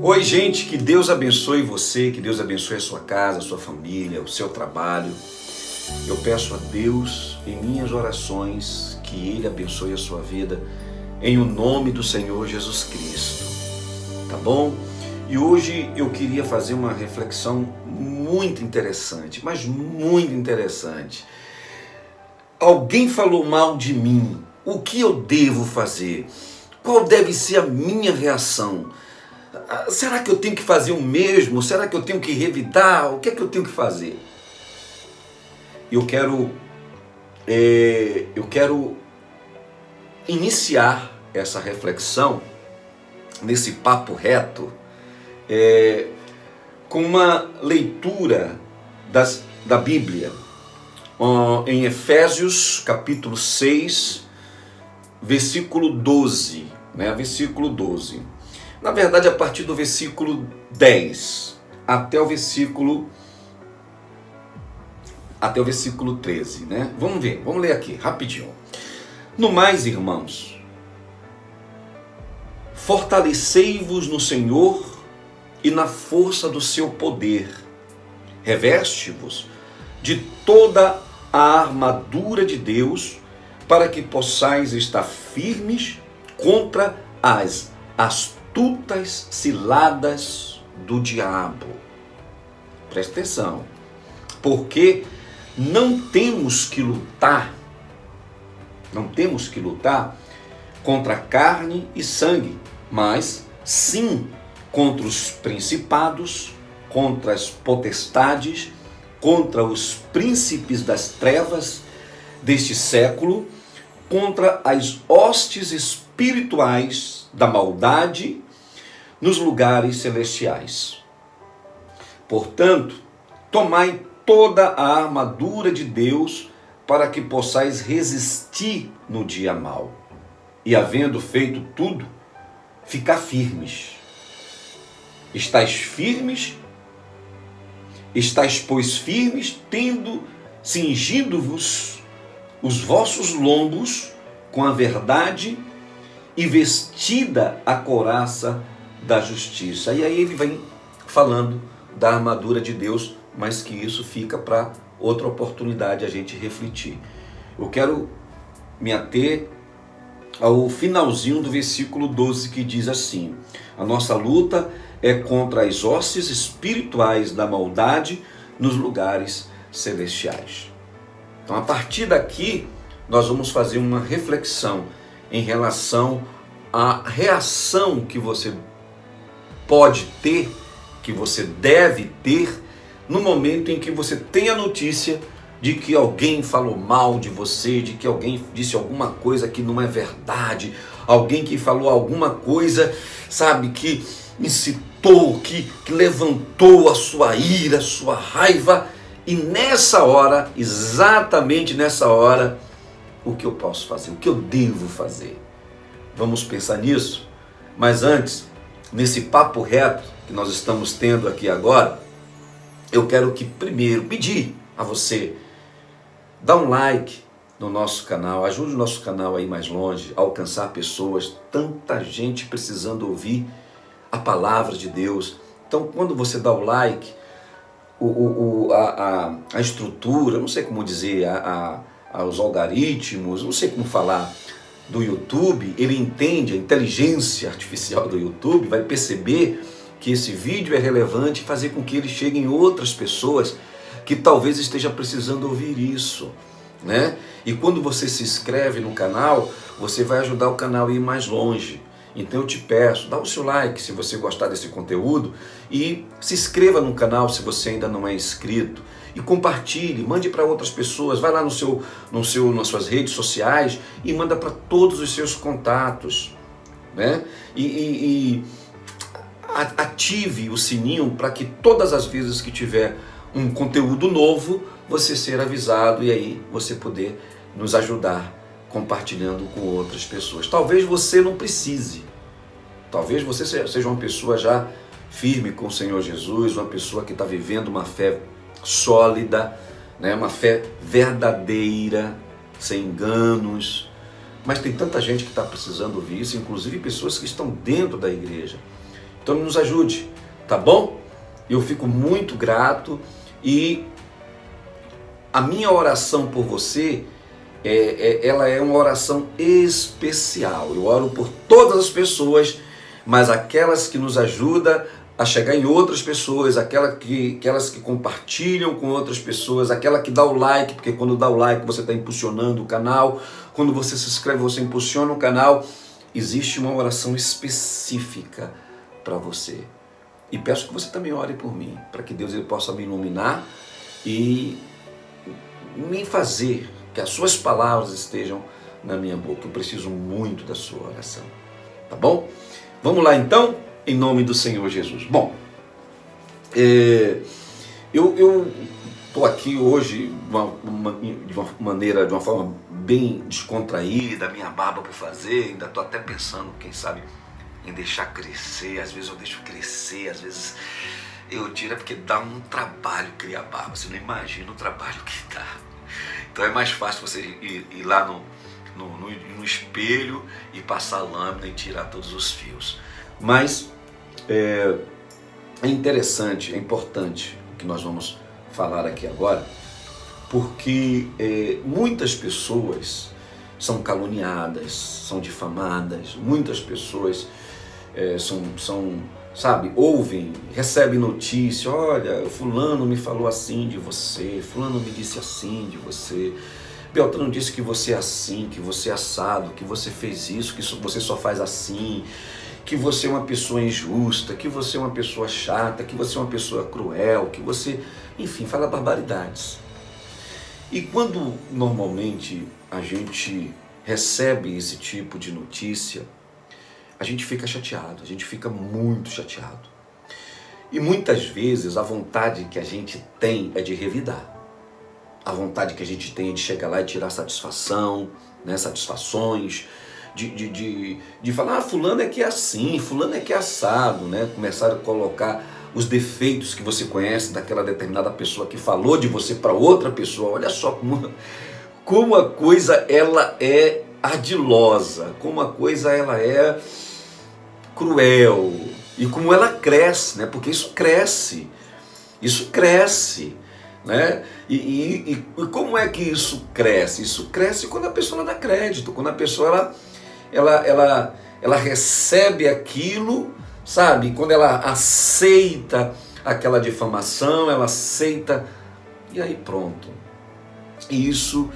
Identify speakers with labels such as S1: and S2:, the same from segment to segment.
S1: Oi, gente, que Deus abençoe você, que Deus abençoe a sua casa, a sua família, o seu trabalho. Eu peço a Deus em minhas orações que Ele abençoe a sua vida em o nome do Senhor Jesus Cristo, tá bom? E hoje eu queria fazer uma reflexão muito interessante, mas muito interessante. Alguém falou mal de mim, o que eu devo fazer? Qual deve ser a minha reação? Será que eu tenho que fazer o mesmo? Será que eu tenho que revidar? O que é que eu tenho que fazer? Eu quero iniciar essa reflexão nesse papo reto com uma leitura da Bíblia em Efésios capítulo 6, versículo 12, versículo 12. Na verdade, a partir do versículo 10 até o versículo 13, Vamos ver, vamos ler aqui, rapidinho. No mais, irmãos, fortalecei-vos no Senhor e na força do seu poder. Reveste-vos de toda a armadura de Deus, para que possais estar firmes contra as astutas ciladas do diabo. Presta atenção, porque não temos que lutar contra carne e sangue, mas sim contra os principados, contra as potestades, contra os príncipes das trevas deste século, contra as hostes espirituais da maldade nos lugares celestiais. Portanto, tomai toda a armadura de Deus para que possais resistir no dia mau. E havendo feito tudo, ficar firmes. Estais, pois, firmes, tendo cingido-vos os vossos lombos com a verdade e vestida a couraça da justiça. E aí ele vem falando da armadura de Deus, mas que isso fica para outra oportunidade a gente refletir. Eu quero me ater ao finalzinho do versículo 12, que diz assim: a nossa luta é contra as hostes espirituais da maldade nos lugares celestiais. Então, a partir daqui, nós vamos fazer uma reflexão em relação à reação que você pode ter, que você deve ter, no momento em que você tem a notícia de que alguém falou mal de você, de que alguém disse alguma coisa que não é verdade, alguém que falou alguma coisa, que incitou, que levantou a sua ira, a sua raiva. E nessa hora, exatamente nessa hora, o que eu posso fazer? O que eu devo fazer? Vamos pensar nisso? Mas antes, nesse papo reto que nós estamos tendo aqui agora, eu quero primeiro pedir a você, dá um like no nosso canal, ajude o nosso canal a ir mais longe, a alcançar pessoas, tanta gente precisando ouvir a palavra de Deus. Então, quando você dá o like, a estrutura, não sei como dizer, os algoritmos, não sei como falar, do YouTube, ele entende, a inteligência artificial do YouTube vai perceber que esse vídeo é relevante e fazer com que ele chegue em outras pessoas que talvez esteja precisando ouvir isso, E quando você se inscreve no canal, você vai ajudar o canal a ir mais longe. Então eu te peço, dá o seu like se você gostar desse conteúdo e se inscreva no canal se você ainda não é inscrito. E compartilhe, mande para outras pessoas, vai lá nas suas redes sociais e manda para todos os seus contatos, E ative o sininho para que todas as vezes que tiver um conteúdo novo, você ser avisado e aí você poder nos ajudar compartilhando com outras pessoas. Talvez você não precise, talvez você seja uma pessoa já firme com o Senhor Jesus, uma pessoa que está vivendo uma fé sólida, uma fé verdadeira, sem enganos, mas tem tanta gente que está precisando ouvir isso, inclusive pessoas que estão dentro da igreja. Então nos ajude, tá bom? Eu fico muito grato e a minha oração por você, ela é uma oração especial. Eu oro por todas as pessoas, mas aquelas que nos ajudam a chegar em outras pessoas, aquelas que compartilham com outras pessoas, aquela que dá o like, porque quando dá o like você está impulsionando o canal, quando você se inscreve você impulsiona o canal. Existe uma oração específica para você. E peço que você também ore por mim, para que Deus ele possa me iluminar e me fazer que as suas palavras estejam na minha boca. Eu preciso muito da sua oração, tá bom? Vamos lá então, em nome do Senhor Jesus. Bom, eu estou aqui hoje de uma forma bem descontraída, minha barba por fazer, ainda estou até pensando, quem sabe, em deixar crescer. Às vezes eu deixo crescer, às vezes eu tiro, é porque dá um trabalho criar barba, você não imagina o trabalho que dá. Então é mais fácil você ir lá no espelho e passar a lâmina e tirar todos os fios. Mas é interessante, é importante o que nós vamos falar aqui agora, porque muitas pessoas são caluniadas, são difamadas, muitas pessoas sabe, ouvem, recebem notícia, olha, fulano me falou assim de você, fulano me disse assim de você, Beltrano disse que você é assim, que você é assado, que você fez isso, que você só faz assim, que você é uma pessoa injusta, que você é uma pessoa chata, que você é uma pessoa cruel, que você, enfim, fala barbaridades. E quando normalmente a gente recebe esse tipo de notícia, a gente fica chateado, a gente fica muito chateado. E muitas vezes a vontade que a gente tem é de revidar. A vontade que a gente tem é de chegar lá e tirar satisfação, né, satisfações, de falar, fulano é que é assim, fulano é que é assado, né? Começar a colocar os defeitos que você conhece daquela determinada pessoa que falou de você para outra pessoa. Olha só como a coisa ela é ardilosa, como a coisa ela é cruel e como ela cresce, né? Porque isso cresce, né? E como é que isso cresce? Isso cresce quando a pessoa dá crédito, quando a pessoa ela recebe aquilo, sabe? Quando ela aceita aquela difamação, ela aceita, e aí pronto. E isso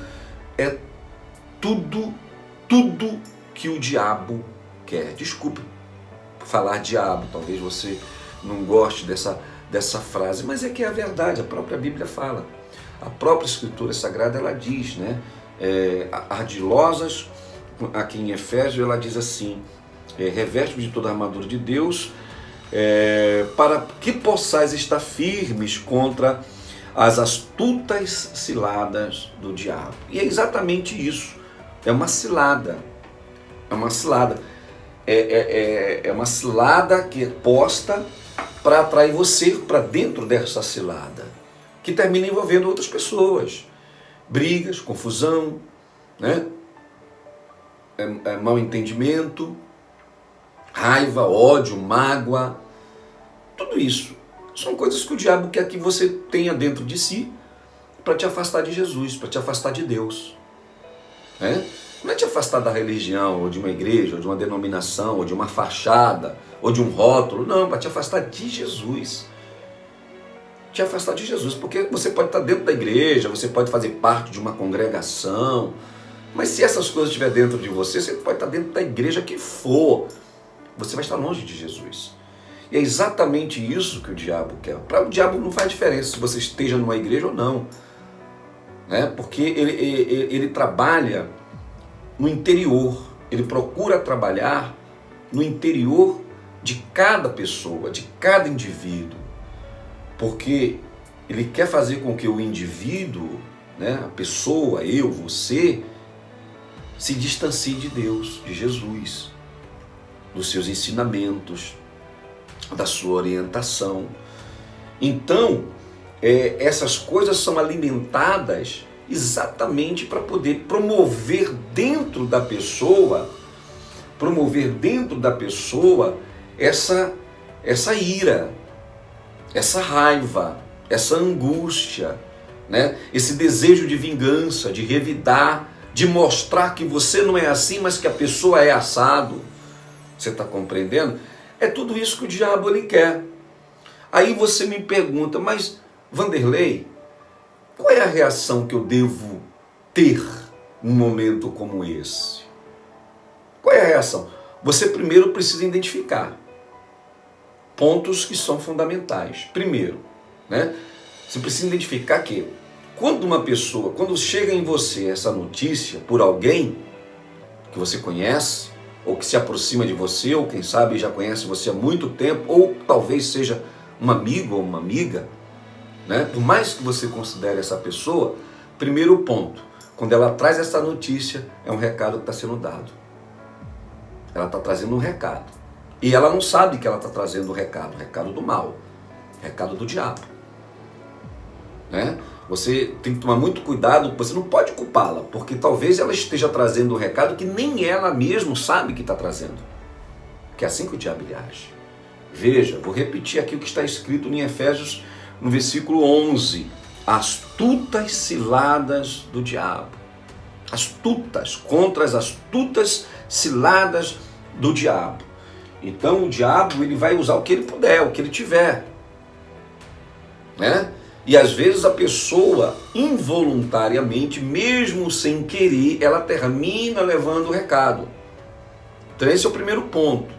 S1: é tudo que o diabo quer. Desculpe falar diabo, talvez você não goste dessa frase, mas é que é a verdade, a própria Bíblia fala. A própria Escritura Sagrada, ela diz, né? Ardilosas, aqui em Efésios, ela diz assim, reveste-vos de toda a armadura de Deus, para que possais estar firmes contra as astutas ciladas do diabo. E é exatamente isso, é uma cilada, é uma cilada que é posta para atrair você para dentro dessa cilada, que termina envolvendo outras pessoas, brigas, confusão, né? Mal entendimento, raiva, ódio, mágoa, tudo isso são coisas que o diabo quer que você tenha dentro de si para te afastar de Jesus, para te afastar de Deus, né? Não é te afastar da religião, ou de uma igreja, ou de uma denominação, ou de uma fachada, ou de um rótulo, não, para te afastar de Jesus. Te afastar de Jesus, porque você pode estar dentro da igreja, você pode fazer parte de uma congregação, mas se essas coisas estiverem dentro de você, você pode estar dentro da igreja que for, você vai estar longe de Jesus. E é exatamente isso que o diabo quer. Para o diabo não faz diferença se você esteja numa igreja ou não, né? Porque ele trabalha no interior, ele procura trabalhar no interior de cada pessoa, de cada indivíduo, porque ele quer fazer com que o indivíduo, né, a pessoa, eu, você, se distancie de Deus, de Jesus, dos seus ensinamentos, da sua orientação. Então, essas coisas são alimentadas exatamente para poder promover dentro da pessoa essa ira, essa raiva, essa angústia, né? Esse desejo de vingança, de revidar, de mostrar que você não é assim, mas que a pessoa é assado. Você está compreendendo? É tudo isso que o diabo ele quer. Aí você me pergunta, mas Vanderlei, qual é a reação que eu devo ter num momento como esse? Qual é a reação? Você primeiro precisa identificar pontos que são fundamentais. Primeiro, né? Você precisa identificar que quando chega em você essa notícia por alguém que você conhece, ou que se aproxima de você, ou quem sabe já conhece você há muito tempo, ou talvez seja um amigo ou uma amiga, né? Por mais que você considere essa pessoa, primeiro ponto, quando ela traz essa notícia, é um recado que está sendo dado. Ela está trazendo um recado. E ela não sabe que ela está trazendo o recado do mal, recado do diabo. Né? Você tem que tomar muito cuidado, você não pode culpá-la, porque talvez ela esteja trazendo um recado que nem ela mesma sabe que está trazendo. Que é assim que o diabo age. Veja, vou repetir aqui o que está escrito em Efésios, no versículo 11. Astutas ciladas do diabo. Astutas, contra as astutas ciladas do diabo. Então o diabo ele vai usar o que ele puder, o que ele tiver. Né? E às vezes a pessoa, involuntariamente, mesmo sem querer, ela termina levando o recado. Então esse é o primeiro ponto.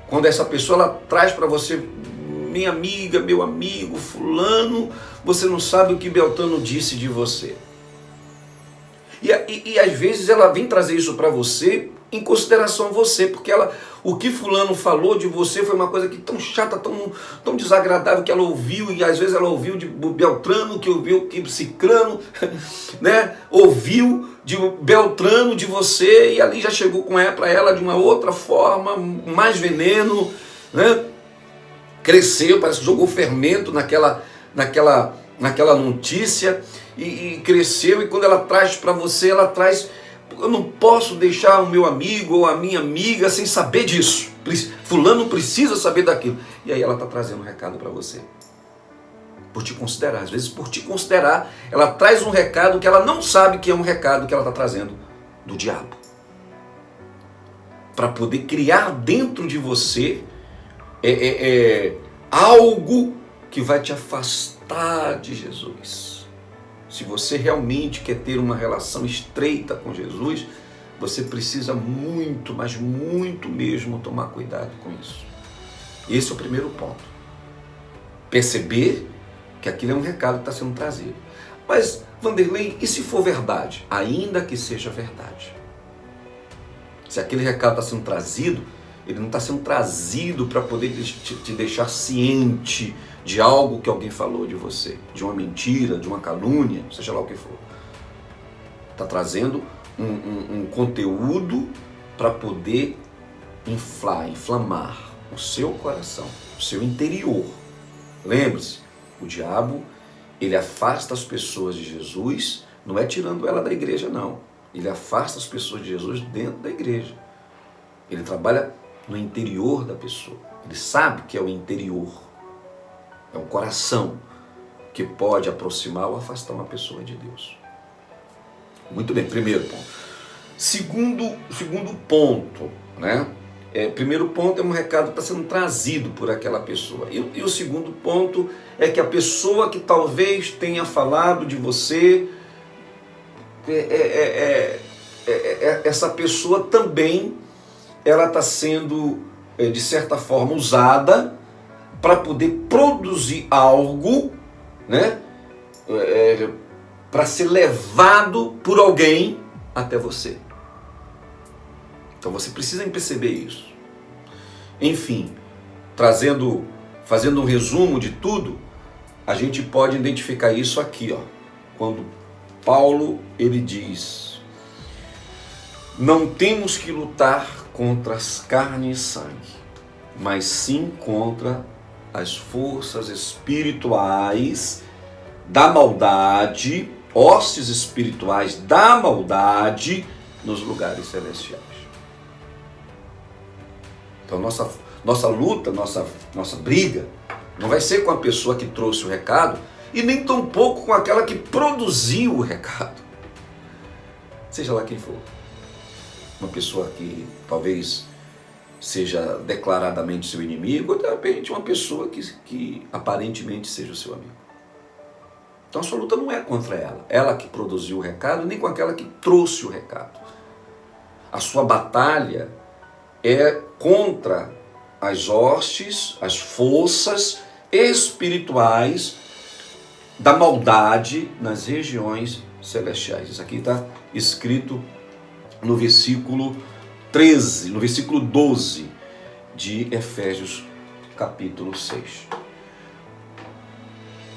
S1: Quando essa pessoa ela traz para você, minha amiga, meu amigo, fulano, você não sabe o que Beltrano disse de você. E às vezes ela vem trazer isso para você em consideração a você, porque o que fulano falou de você foi uma coisa que tão chata, tão desagradável que ela ouviu, e às vezes ela ouviu de Beltrano, que ouviu de Cicrano, né? Ouviu de Beltrano de você, e ali já chegou para ela de uma outra forma, mais veneno, né? Cresceu, parece que jogou fermento naquela notícia, e cresceu, e quando ela traz para você, ela traz... Eu não posso deixar o meu amigo ou a minha amiga sem saber disso. Fulano precisa saber daquilo. E aí ela está trazendo um recado para você. Por te considerar. Às vezes, por te considerar, ela traz um recado que ela não sabe que é um recado que ela está trazendo do diabo. Para poder criar dentro de você algo que vai te afastar de Jesus. Se você realmente quer ter uma relação estreita com Jesus, você precisa muito, mas muito mesmo tomar cuidado com isso. Esse é o primeiro ponto. Perceber que aquilo é um recado que está sendo trazido. Mas, Vanderlei, e se for verdade? Ainda que seja verdade. Se aquele recado está sendo trazido, ele não está sendo trazido para poder te deixar ciente de algo que alguém falou de você, de uma mentira, de uma calúnia, seja lá o que for. Está trazendo um conteúdo para poder inflamar o seu coração, o seu interior. Lembre-se, o diabo, ele afasta as pessoas de Jesus, não é tirando ela da igreja, não. Ele afasta as pessoas de Jesus dentro da igreja. Ele trabalha no interior da pessoa. Ele sabe que é o interior. É o coração que pode aproximar ou afastar uma pessoa de Deus. Muito bem, primeiro ponto. Segundo ponto, né? Primeiro ponto é um recado que está sendo trazido por aquela pessoa. E o segundo ponto é que a pessoa que talvez tenha falado de você, essa pessoa também ela está sendo, de certa forma, usada para poder produzir algo, né? Para ser levado por alguém até você. Então você precisa perceber isso. Enfim, fazendo um resumo de tudo, a gente pode identificar isso aqui, ó, quando Paulo ele diz: não temos que lutar contra as carnes e sangue, mas sim contra as forças espirituais da maldade, hostes espirituais da maldade nos lugares celestiais. Então Nossa luta, nossa briga, não vai ser com a pessoa que trouxe o recado e nem tampouco com aquela que produziu o recado. Seja lá quem for. Uma pessoa que talvez seja declaradamente seu inimigo, ou de repente uma pessoa que aparentemente seja o seu amigo. Então a sua luta não é contra ela que produziu o recado, nem com aquela que trouxe o recado. A sua batalha é contra as hostes, as forças espirituais da maldade nas regiões celestiais. Isso aqui está escrito no versículo 13, no versículo 12 de Efésios capítulo 6.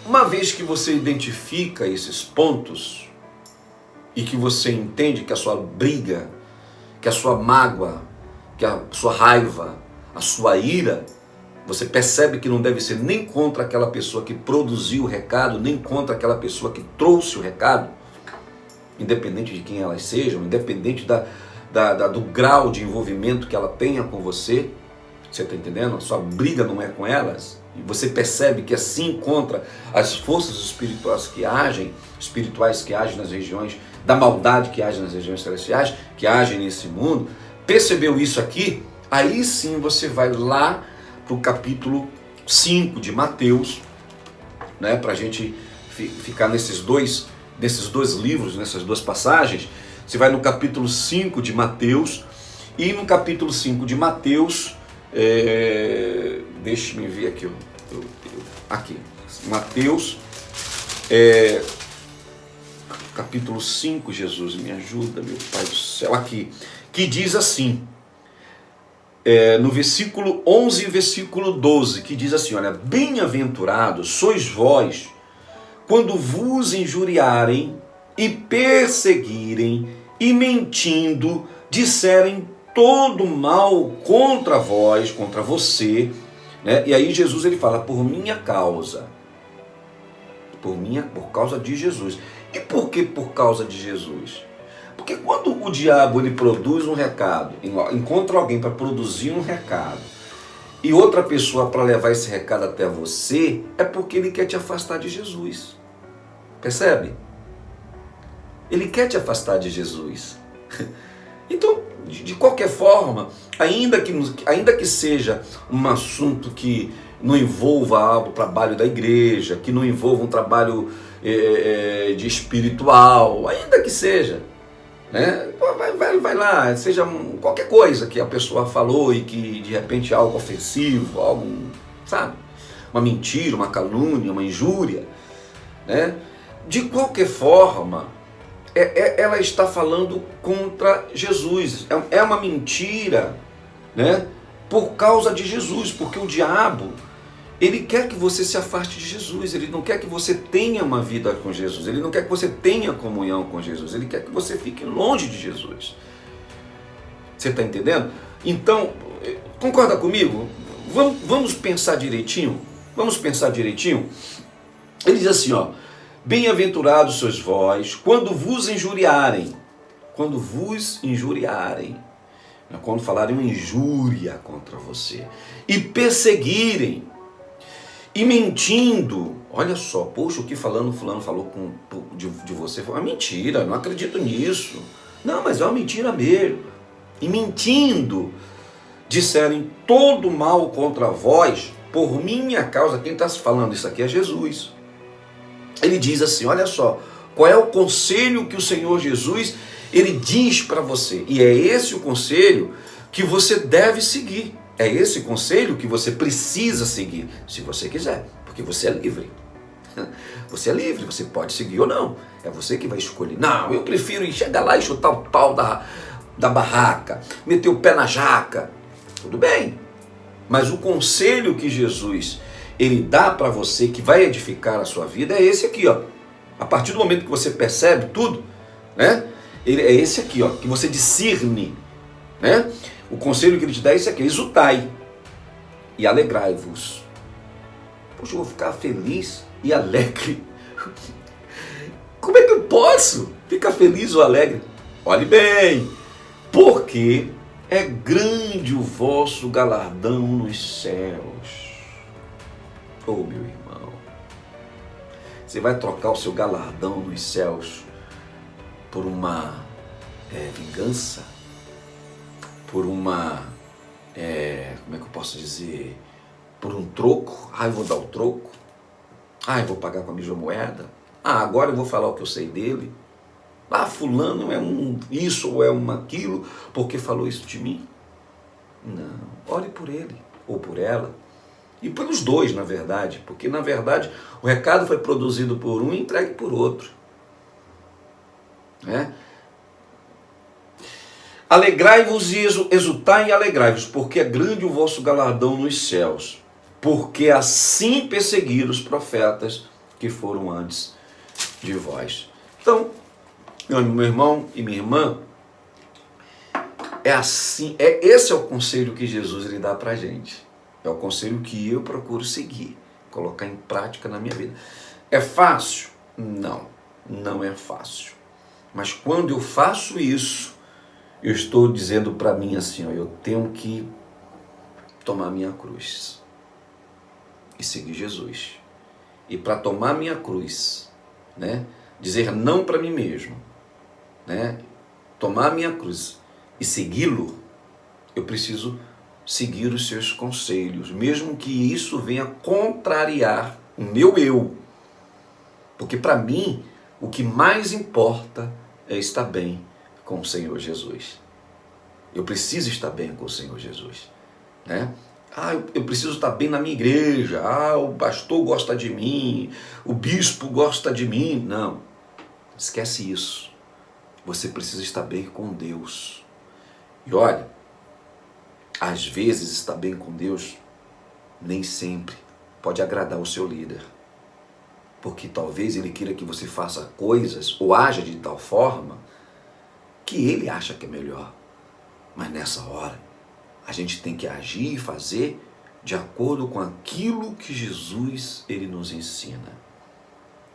S1: Uma vez que você identifica esses pontos e que você entende que a sua briga, que a sua mágoa, que a sua raiva, a sua ira, você percebe que não deve ser nem contra aquela pessoa que produziu o recado, nem contra aquela pessoa que trouxe o recado, independente de quem elas sejam, independente do grau de envolvimento que ela tenha com você, você está entendendo? A sua briga não é com elas, e você percebe que assim contra as forças espirituais que agem nas regiões da maldade, que agem nas regiões celestiais, que agem nesse mundo, percebeu isso aqui? Aí sim você vai lá para o capítulo 5 de Mateus, né, para a gente ficar nesses dois livros, nessas duas passagens. Você vai no capítulo 5 de Mateus, e no capítulo 5 de Mateus, deixe-me ver aqui, aqui, Mateus, capítulo 5, Jesus, me ajuda, meu Pai do céu, aqui, que diz assim, no versículo 11 e versículo 12, que diz assim, olha, bem-aventurados sois vós, quando vos injuriarem e perseguirem e mentindo disserem todo mal contra vós, contra você, né? E aí Jesus ele fala, por minha causa, por causa de Jesus. E por que por causa de Jesus? Porque quando o diabo ele produz um recado, encontra alguém para produzir um recado, e outra pessoa para levar esse recado até você, é porque ele quer te afastar de Jesus. Percebe? Ele quer te afastar de Jesus. Então, de qualquer forma, ainda que seja um assunto que não envolva o trabalho da igreja, que não envolva um trabalho de espiritual, ainda que seja, né? Vai lá, seja qualquer coisa que a pessoa falou e que de repente é algo ofensivo, algo, sabe? Uma mentira, uma calúnia, uma injúria, né? De qualquer forma, ela está falando contra Jesus. É uma mentira, né? Por causa de Jesus, porque o diabo, ele quer que você se afaste de Jesus, ele não quer que você tenha uma vida com Jesus, ele não quer que você tenha comunhão com Jesus, ele quer que você fique longe de Jesus. Você está entendendo? Então, concorda comigo? Vamos pensar direitinho? Vamos pensar direitinho? Ele diz assim, ó, bem-aventurados sois vós, quando vos injuriarem, quando falarem uma injúria contra você, e perseguirem, e mentindo, olha só, poxa, o que fulano falou de você foi uma mentira, não acredito nisso, não, mas é uma mentira mesmo, e mentindo, disserem todo mal contra vós, por minha causa. Quem está falando isso aqui é Jesus. Ele diz assim, olha só, qual é o conselho que o Senhor Jesus, ele diz para você, e é esse o conselho que você deve seguir, é esse conselho que você precisa seguir, se você quiser, porque você é livre, você é livre, você pode seguir ou não, é você que vai escolher. Não, eu prefiro chegar lá e chutar o pau da barraca, meter o pé na jaca, tudo bem, mas o conselho que Jesus ele dá para você, que vai edificar a sua vida, é esse aqui, ó. A partir do momento que você percebe tudo, né? É esse aqui, ó, que você discerne, né? O conselho que ele te dá é esse aqui, exultai e alegrai-vos. Poxa, eu vou ficar feliz e alegre. Como é que eu posso ficar feliz ou alegre? Olhe bem, porque é grande o vosso galardão nos céus. Oh, meu irmão, você vai trocar o seu galardão nos céus por uma vingança? Por uma, como é que eu posso dizer? Por um troco? Eu vou dar o troco. Eu vou pagar com a mesma moeda. Agora eu vou falar o que eu sei dele. Fulano é um isso ou é um aquilo, porque falou isso de mim. Não, ore por ele ou por ela. E pelos dois, na verdade, porque na verdade o recado foi produzido por um e entregue por outro. Alegrai-vos e exultai e alegrai-vos, porque é grande o vosso galardão nos céus, porque assim perseguiram os profetas que foram antes de vós. Então, meu irmão e minha irmã, é assim, esse é o conselho que Jesus lhe dá para a gente. É o conselho que eu procuro seguir, colocar em prática na minha vida. É fácil? Não, não é fácil. Mas quando eu faço isso, eu estou dizendo para mim assim, eu tenho que tomar minha cruz e seguir Jesus. E para tomar minha cruz, dizer não para mim mesmo, tomar minha cruz e segui-lo, eu preciso seguir os seus conselhos, mesmo que isso venha contrariar o meu eu. Porque para mim, o que mais importa é estar bem com o Senhor Jesus. Eu preciso estar bem com o Senhor Jesus. Eu preciso estar bem na minha igreja. O pastor gosta de mim, o bispo gosta de mim. Não, esquece isso. Você precisa estar bem com Deus. E olha, às vezes estar bem com Deus nem sempre pode agradar o seu líder. Porque talvez ele queira que você faça coisas ou haja de tal forma que ele acha que é melhor. Mas nessa hora, a gente tem que agir e fazer de acordo com aquilo que Jesus ele nos ensina.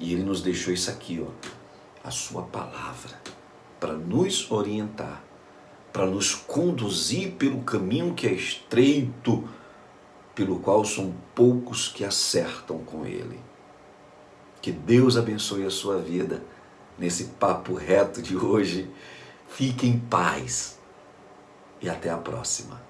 S1: E ele nos deixou isso aqui, a sua palavra, para nos orientar, para nos conduzir pelo caminho que é estreito, pelo qual são poucos que acertam com ele. Que Deus abençoe a sua vida nesse papo reto de hoje. Fique em paz e até a próxima.